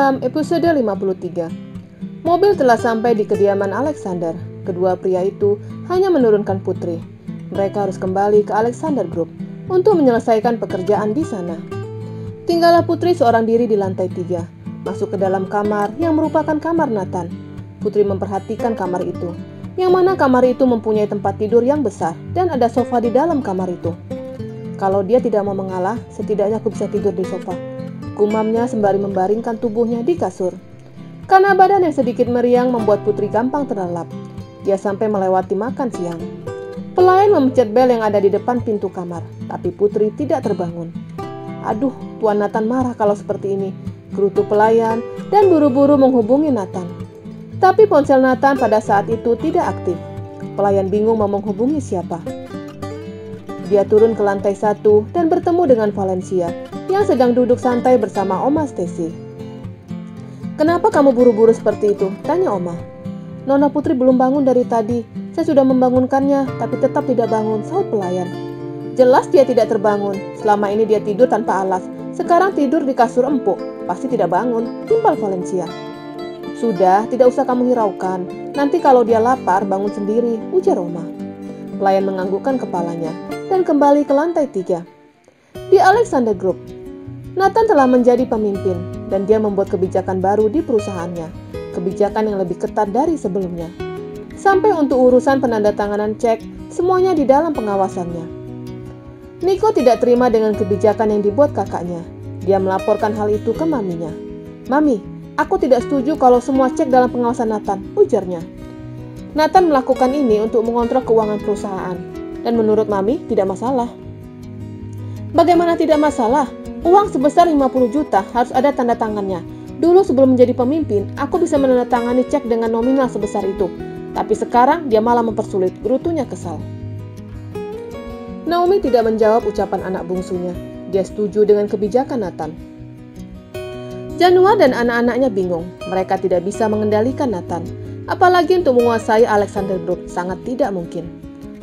Malam, episode 53. Mobil telah sampai di kediaman Alexander. Kedua pria itu hanya menurunkan Putri. Mereka harus kembali ke Alexander Group untuk menyelesaikan pekerjaan di sana. Tinggallah Putri seorang diri di lantai 3, masuk ke dalam kamar yang merupakan kamar Nathan. Putri memperhatikan kamar itu, yang mana kamar itu mempunyai tempat tidur yang besar dan ada sofa di dalam kamar itu. Kalau dia tidak mau mengalah, setidaknya aku bisa tidur di sofa, gumamnya sembari membaringkan tubuhnya di kasur. Karena badan yang sedikit meriang membuat Putri gampang terlelap. Dia sampai melewati makan siang. Pelayan memencet bel yang ada di depan pintu kamar, tapi Putri tidak terbangun. Aduh, Tuan Nathan marah kalau seperti ini, gerutu pelayan dan buru-buru menghubungi Nathan. Tapi ponsel Nathan pada saat itu tidak aktif. Pelayan bingung mau menghubungi siapa. Dia turun ke lantai 1 dan bertemu dengan Valencia yang sedang duduk santai bersama Oma Stacy. "Kenapa kamu buru-buru seperti itu?" tanya Oma. "Nona Putri belum bangun dari tadi. Saya sudah membangunkannya, tapi tetap tidak bangun," sahut pelayan. "Jelas dia tidak terbangun. Selama ini dia tidur tanpa alas. Sekarang tidur di kasur empuk. Pasti tidak bangun," timpal Valencia. "Sudah, tidak usah kamu hiraukan. Nanti kalau dia lapar, bangun sendiri," ujar Oma. Pelayan menganggukkan kepalanya dan kembali ke lantai 3. Di Alexander Group, Nathan telah menjadi pemimpin dan dia membuat kebijakan baru di perusahaannya, kebijakan yang lebih ketat dari sebelumnya. Sampai untuk urusan penandatanganan cek, semuanya di dalam pengawasannya. Nico tidak terima dengan kebijakan yang dibuat kakaknya. Dia melaporkan hal itu ke maminya. "Mami, aku tidak setuju kalau semua cek dalam pengawasan Nathan," ujarnya. Nathan melakukan ini untuk mengontrol keuangan perusahaan, dan menurut mami tidak masalah. "Bagaimana tidak masalah? Uang sebesar 50 juta harus ada tanda tangannya. Dulu sebelum menjadi pemimpin, aku bisa menandatangani cek dengan nominal sebesar itu. Tapi sekarang dia malah mempersulit," gerutunya kesal. Naomi tidak menjawab ucapan anak bungsunya. Dia setuju dengan kebijakan Nathan. Januar dan anak-anaknya bingung. Mereka tidak bisa mengendalikan Nathan. Apalagi untuk menguasai Alexander Group, sangat tidak mungkin.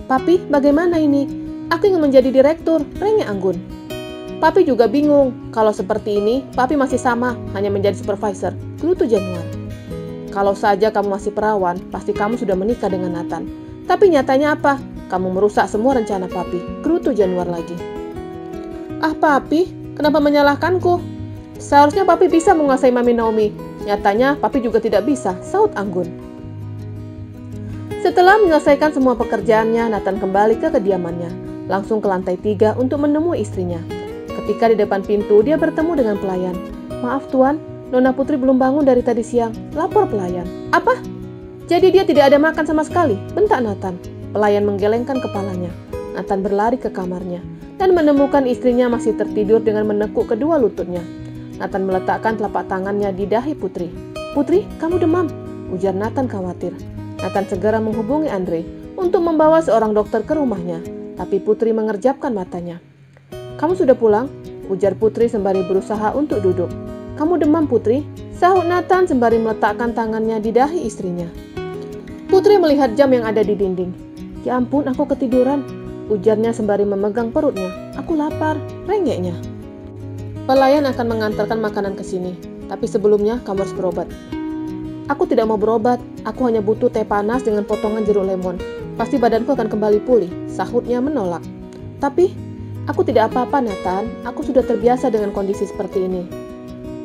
"Papi, bagaimana ini? Aku ingin menjadi direktur," rengek Anggun. "Papi juga bingung. Kalau seperti ini, Papi masih sama, hanya menjadi supervisor," gerutu Januar. "Kalau saja kamu masih perawan, pasti kamu sudah menikah dengan Nathan. Tapi nyatanya apa? Kamu merusak semua rencana Papi," gerutu Januar lagi. "Ah Papi, kenapa menyalahkanku? Seharusnya Papi bisa menguasai Mami Naomi. Nyatanya Papi juga tidak bisa," sahut Anggun. Setelah menyelesaikan semua pekerjaannya, Nathan kembali ke kediamannya, langsung ke lantai 3 untuk menemui istrinya. Ketika di depan pintu, dia bertemu dengan pelayan. "Maaf Tuan, Nona Putri belum bangun dari tadi siang," lapor pelayan. "Apa? Jadi dia tidak ada makan sama sekali?" bentak Nathan. Pelayan menggelengkan kepalanya. Nathan berlari ke kamarnya dan menemukan istrinya masih tertidur dengan menekuk kedua lututnya. Nathan meletakkan telapak tangannya di dahi Putri. "Putri, kamu demam," ujar Nathan khawatir. Nathan segera menghubungi Andre untuk membawa seorang dokter ke rumahnya, tapi Putri mengerjapkan matanya. "Kamu sudah pulang?" ujar Putri sembari berusaha untuk duduk. "Kamu demam Putri?" sahut Nathan sembari meletakkan tangannya di dahi istrinya. Putri melihat jam yang ada di dinding. "Ya ampun, aku ketiduran," ujarnya sembari memegang perutnya. "Aku lapar," rengeknya. "Pelayan akan mengantarkan makanan ke sini, tapi sebelumnya kamu harus berobat." "Aku tidak mau berobat, aku hanya butuh teh panas dengan potongan jeruk lemon. Pasti badanku akan kembali pulih," sahutnya menolak. "Tapi, aku tidak apa-apa Nathan, aku sudah terbiasa dengan kondisi seperti ini."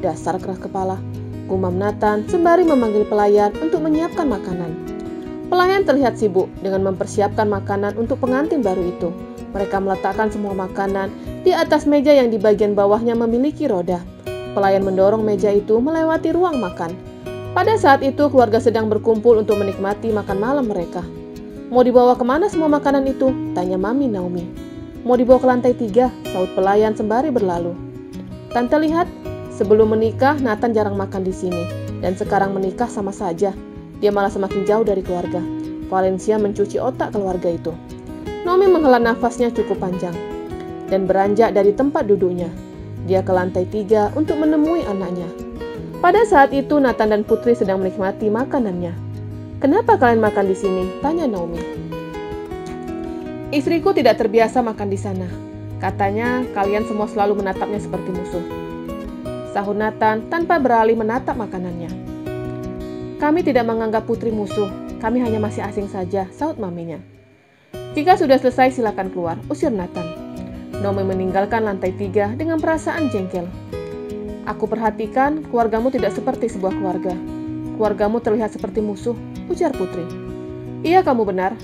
"Dasar keras kepala," gumam Nathan sembari memanggil pelayan untuk menyiapkan makanan. Pelayan terlihat sibuk dengan mempersiapkan makanan untuk pengantin baru itu. Mereka meletakkan semua makanan di atas meja yang di bagian bawahnya memiliki roda. Pelayan mendorong meja itu melewati ruang makan. Pada saat itu, keluarga sedang berkumpul untuk menikmati makan malam mereka. "Mau dibawa kemana semua makanan itu?" tanya Mami Naomi. "Mau dibawa ke lantai 3, sahut pelayan sembari berlalu. "Tante lihat, sebelum menikah Nathan jarang makan di sini, dan sekarang menikah sama saja. Dia malah semakin jauh dari keluarga." Valencia mencuci otak keluarga itu. Naomi menghela nafasnya cukup panjang dan beranjak dari tempat duduknya. Dia ke lantai 3 untuk menemui anaknya. Pada saat itu Nathan dan Putri sedang menikmati makanannya. "Kenapa kalian makan di sini?" tanya Naomi. "Istriku tidak terbiasa makan di sana. Katanya kalian semua selalu menatapnya seperti musuh." sahut Nathan tanpa beralih menatap makanannya. Kami tidak menganggap Putri musuh, kami hanya masih asing saja, sahut maminya. Jika sudah selesai silakan keluar, usir Nathan. Naomi meninggalkan lantai 3 dengan perasaan jengkel. Aku perhatikan keluargamu tidak seperti sebuah keluarga. Keluargamu terlihat seperti musuh, ujar Putri. Iya, kamu benar.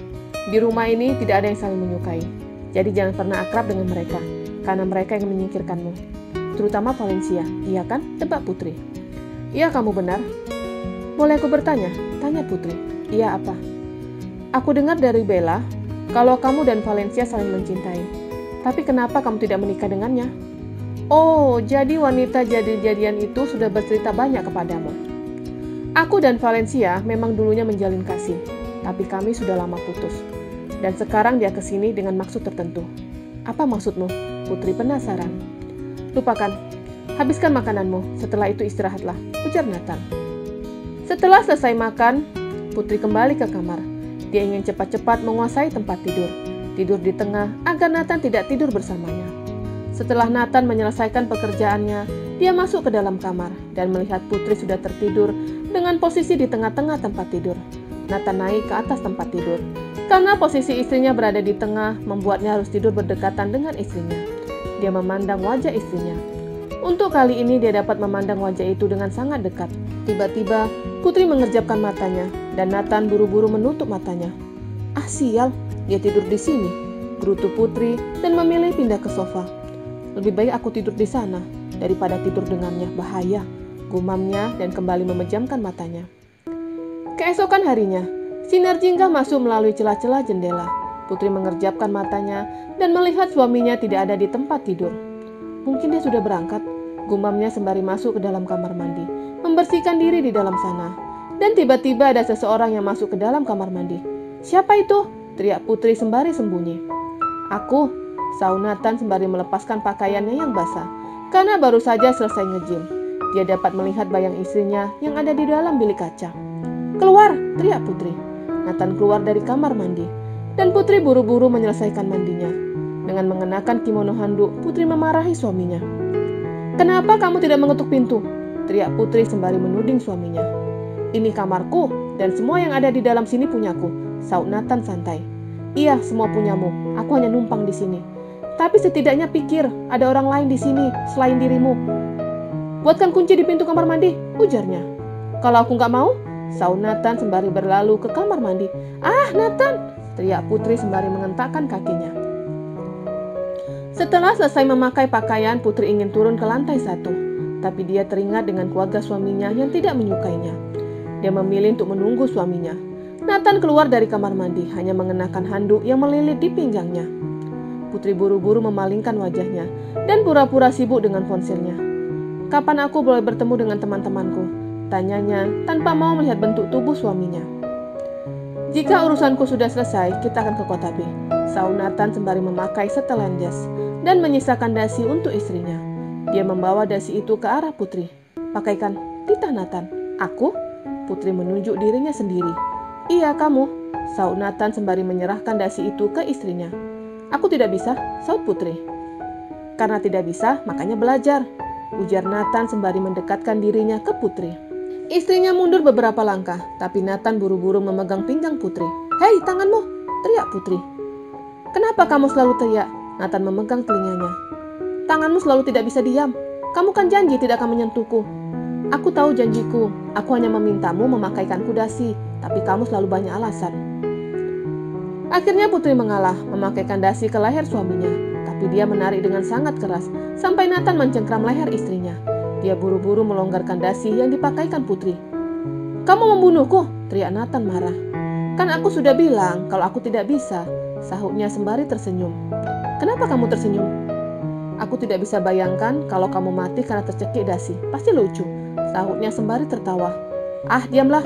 Di rumah ini tidak ada yang saling menyukai. Jadi jangan pernah akrab dengan mereka, karena mereka yang menyingkirkanmu. Terutama Valencia, iya kan? Tebak Putri. Iya, kamu benar. Boleh aku bertanya? Tanya Putri. Iya, apa? Aku dengar dari Bella, kalau kamu dan Valencia saling mencintai. Tapi kenapa kamu tidak menikah dengannya? Oh, jadi wanita jadi-jadian itu sudah bercerita banyak kepadamu. Aku dan Valencia memang dulunya menjalin kasih, tapi kami sudah lama putus. Dan sekarang dia kesini dengan maksud tertentu. Apa maksudmu? Putri penasaran. Lupakan, habiskan makananmu, setelah itu istirahatlah, ujar Nathan. Setelah selesai makan, Putri kembali ke kamar. Dia ingin cepat-cepat menguasai tempat tidur di tengah agar Nathan tidak tidur bersamanya. Setelah Nathan menyelesaikan pekerjaannya, dia masuk ke dalam kamar dan melihat Putri sudah tertidur dengan posisi di tengah-tengah tempat tidur. Nathan naik ke atas tempat tidur. Karena posisi istrinya berada di tengah, membuatnya harus tidur berdekatan dengan istrinya. Dia memandang wajah istrinya. Untuk kali ini dia dapat memandang wajah itu dengan sangat dekat. Tiba-tiba, Putri mengerjapkan matanya dan Nathan buru-buru menutup matanya. Ah sial, dia tidur di sini, gerutu Putri dan memilih pindah ke sofa. Lebih baik aku tidur di sana daripada tidur dengannya, bahaya, gumamnya dan kembali memejamkan matanya. Keesokan harinya, sinar jingga masuk melalui celah-celah jendela. Putri mengerjapkan matanya dan melihat suaminya tidak ada di tempat tidur. Mungkin dia sudah berangkat, gumamnya sembari masuk ke dalam kamar mandi, membersihkan diri di dalam sana. Dan tiba-tiba ada seseorang yang masuk ke dalam kamar mandi. Siapa itu? Teriak Putri sembari sembunyi. Aku, sahut Nathan sembari melepaskan pakaiannya yang basah, karena baru saja selesai nge-gym. Dia dapat melihat bayang istrinya yang ada di dalam bilik kaca. Keluar, teriak Putri. Nathan keluar dari kamar mandi, dan Putri buru-buru menyelesaikan mandinya. Dengan mengenakan kimono handuk, Putri memarahi suaminya. Kenapa kamu tidak mengetuk pintu? Teriak Putri sembari menuding suaminya. Ini kamarku, dan semua yang ada di dalam sini punyaku, sahut Nathan santai. Iya, semua punyamu, aku hanya numpang di sini. Tapi setidaknya pikir, ada orang lain di sini selain dirimu. Buatkan kunci di pintu kamar mandi, ujarnya. Kalau aku nggak mau, sahut Nathan sembari berlalu ke kamar mandi. Ah, Nathan, teriak Putri sembari mengentakkan kakinya. Setelah selesai memakai pakaian, Putri ingin turun ke lantai 1. Tapi dia teringat dengan keluarga suaminya yang tidak menyukainya. Dia memilih untuk menunggu suaminya. Nathan keluar dari kamar mandi, hanya mengenakan handuk yang melilit di pinggangnya. Putri buru-buru memalingkan wajahnya dan pura-pura sibuk dengan ponselnya. Kapan aku boleh bertemu dengan teman-temanku? Tanyanya tanpa mau melihat bentuk tubuh suaminya. Jika urusanku sudah selesai, kita akan ke kota B, sahut Nathan sembari memakai setelan jas dan menyisakan dasi untuk istrinya. Dia membawa dasi itu ke arah Putri. Pakaikan, titah Nathan. Aku? Putri menunjuk dirinya sendiri. Iya, kamu, sahut Nathan sembari menyerahkan dasi itu ke istrinya. Aku tidak bisa, sahut Putri. Karena tidak bisa, makanya belajar, ujar Nathan sembari mendekatkan dirinya ke Putri. Istrinya mundur beberapa langkah, tapi Nathan buru-buru memegang pinggang Putri. Hei, tanganmu, teriak Putri. Kenapa kamu selalu teriak? Nathan memegang telinganya. Tanganmu selalu tidak bisa diam. Kamu kan janji tidak akan menyentuhku. Aku tahu janjiku, aku hanya memintamu memakaikanku dasi, tapi kamu selalu banyak alasan. Akhirnya Putri mengalah, memakaikan dasi ke leher suaminya, tapi dia menarik dengan sangat keras, sampai Nathan mencengkram leher istrinya. Dia buru-buru melonggarkan dasi yang dipakaikan Putri. Kamu membunuhku, teriak Nathan marah. Kan aku sudah bilang kalau aku tidak bisa, sahutnya sembari tersenyum. Kenapa kamu tersenyum? Aku tidak bisa bayangkan kalau kamu mati karena tercekik dasi, pasti lucu, sahutnya sembari tertawa. Ah, diamlah.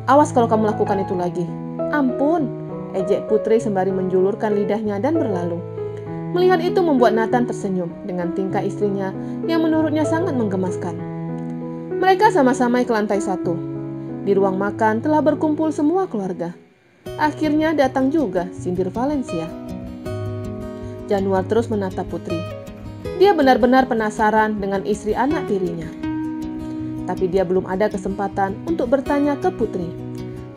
Awas kalau kamu lakukan itu lagi. Ampun, ejek Putri sembari menjulurkan lidahnya dan berlalu. Melihat itu membuat Nathan tersenyum dengan tingkah istrinya yang menurutnya sangat menggemaskan. Mereka sama-sama ke lantai 1. Di ruang makan telah berkumpul semua keluarga. Akhirnya datang juga sindir Valencia. Januar terus menatap Putri. Dia benar-benar penasaran dengan istri anak tirinya. Tapi dia belum ada kesempatan untuk bertanya ke Putri.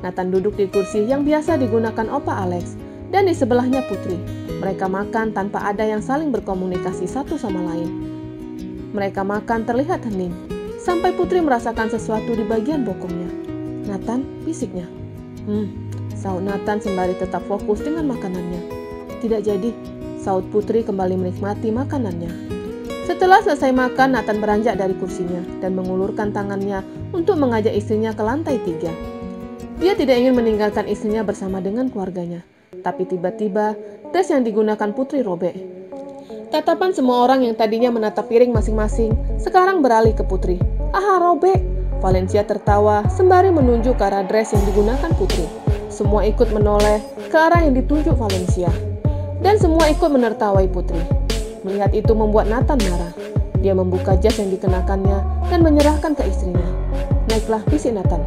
Nathan duduk di kursi yang biasa digunakan Opa Alex, dan di sebelahnya Putri. Mereka makan tanpa ada yang saling berkomunikasi satu sama lain. Mereka makan terlihat hening, sampai Putri merasakan sesuatu di bagian bokongnya. "Nathan," bisiknya. Saut Nathan sembari tetap fokus dengan makanannya. "Tidak jadi," saut Putri kembali menikmati makanannya. Setelah selesai makan, Nathan beranjak dari kursinya dan mengulurkan tangannya untuk mengajak istrinya ke lantai 3. Dia tidak ingin meninggalkan istrinya bersama dengan keluarganya. Tapi tiba-tiba, dress yang digunakan Putri robek. Tatapan semua orang yang tadinya menatap piring masing-masing, sekarang beralih ke Putri. "Aha, robek!" Valencia tertawa sembari menunjuk ke arah dress yang digunakan Putri. Semua ikut menoleh ke arah yang ditunjuk Valencia. Dan semua ikut menertawai Putri. Melihat itu membuat Nathan marah. Dia membuka jas yang dikenakannya dan menyerahkan ke istrinya. "Naiklah," bisik Nathan.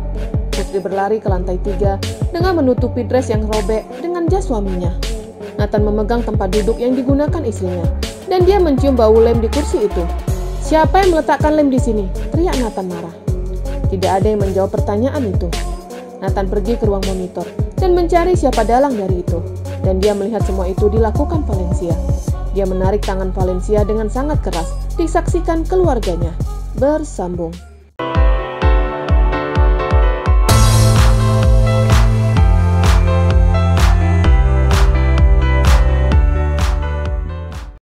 Putri berlari ke lantai 3 dengan menutupi dress yang robek dengan jas suaminya. Nathan memegang tempat duduk yang digunakan istrinya, dan dia mencium bau lem di kursi itu. "Siapa yang meletakkan lem di sini?" teriak Nathan marah. Tidak ada yang menjawab pertanyaan itu. Nathan pergi ke ruang monitor dan mencari siapa dalang dari itu, dan dia melihat semua itu dilakukan Valencia. Dia menarik tangan Valencia dengan sangat keras, disaksikan keluarganya. Bersambung.